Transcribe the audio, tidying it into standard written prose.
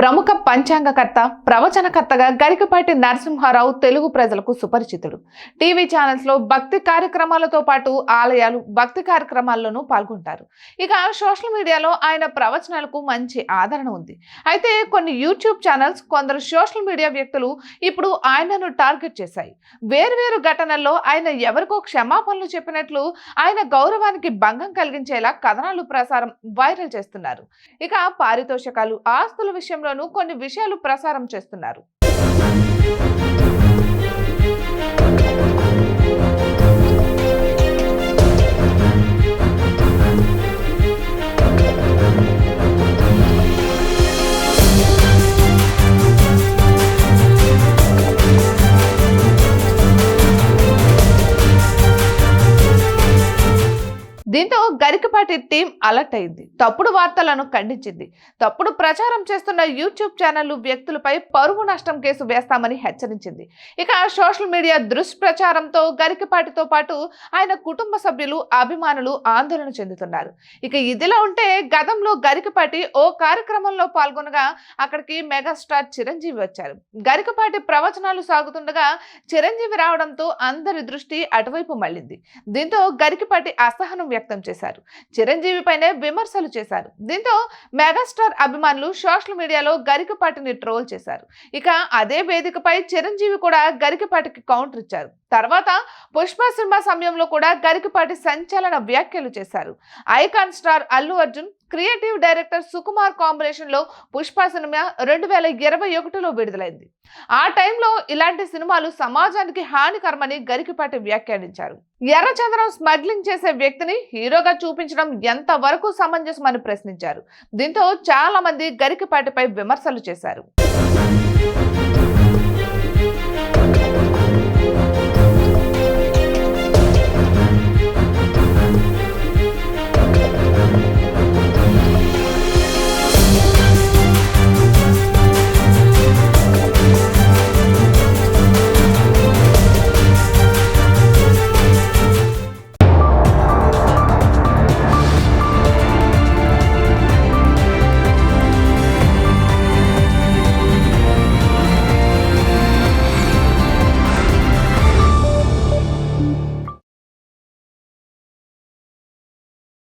ప్రముఖ పంచాంగకర్త ప్రవచనకర్తగా గరికపాటి నరసింహారావు తెలుగు ప్రజలకు సుపరిచితుడు. TV channels లో భక్తి కార్యక్రమాలతో పాటు ఆలయాలు భక్తి కార్యక్రమాల్లోనూ పాల్గొంటారు. ఇక సోషల్ మీడియాలో ఆయన ప్రవచనాలకు మంచి ఆదరణ ఉంది. అయితే కొన్ని యూట్యూబ్ ఛానల్స్, కొందరు సోషల్ మీడియా వ్యక్తులు ఇప్పుడు ఆయనను టార్గెట్ చేశాయి. వేర్వేరు ఘటనల్లో ఆయన ఎవరికో క్షమాపణలు చెప్పినట్లు ఆయన గౌరవానికి భంగం కలిగించేలా కథనాలు ప్రసారం వైరల్ చేస్తున్నారు. ఇక పారితోషికాలు, ఆస్తుల విషయంలోనూ కొన్ని విషయాలు ప్రసారం చేస్తున్నారు. దీంతో గరికపాటి టీం అలర్ట్ అయింది. తప్పుడు వార్తలను ఖండించింది. తప్పుడు ప్రచారం చేస్తున్న యూట్యూబ్ ఛానళ్లు, వ్యక్తులపై పరువు నష్టం కేసు వేస్తామని హెచ్చరించింది. ఇక సోషల్ మీడియా దుష్ప్రచారంతో గరికపాటితో పాటు ఆయన కుటుంబ సభ్యులు, అభిమానులు ఆందోళన చెందుతున్నారు. ఇక ఇదిలా ఉంటే గతంలో గరికపాటి ఓ కార్యక్రమంలో పాల్గొనగా అక్కడికి మెగాస్టార్ చిరంజీవి వచ్చారు. గరికపాటి ప్రవచనాలు సాగుతుండగా చిరంజీవి రావడంతో అందరి దృష్టి అటువైపు మళ్ళింది. దీంతో గరికపాటి అసహనం వ్యక్తం చేశారు. చిరంజీవి పైనే విమర్శలు చేశారు. దీంతో మెగాస్టార్ అభిమానులు సోషల్ మీడియాలో గరికపాటిని ట్రోల్ చేశారు. ఇక అదే వేదికపై చిరంజీవి కూడా గరికపాటికి కౌంటర్ ఇచ్చారు. తర్వాత పుష్ప సినిమా సమయంలో కూడా గరికపాటి సంచలన వ్యాఖ్యలు చేశారు. Icon star Allu Arjun, creative director Sukumar combination లో పుష్ప సినిమా 2021లో విడుదలైంది. ఆ టైంలో ఇలాంటి సినిమాలు సమాజానికి హానికరమని గరికపాటి వ్యాఖ్యానించారు. ఎర్రచంద్రం స్మగ్లింగ్ చేసే వ్యక్తిని హీరోగా చూపించడం ఎంత వరకు సమంజసమని ప్రశ్నించారు. దీంతో చాలా మంది గరికపాటిపై విమర్శలు చేశారు.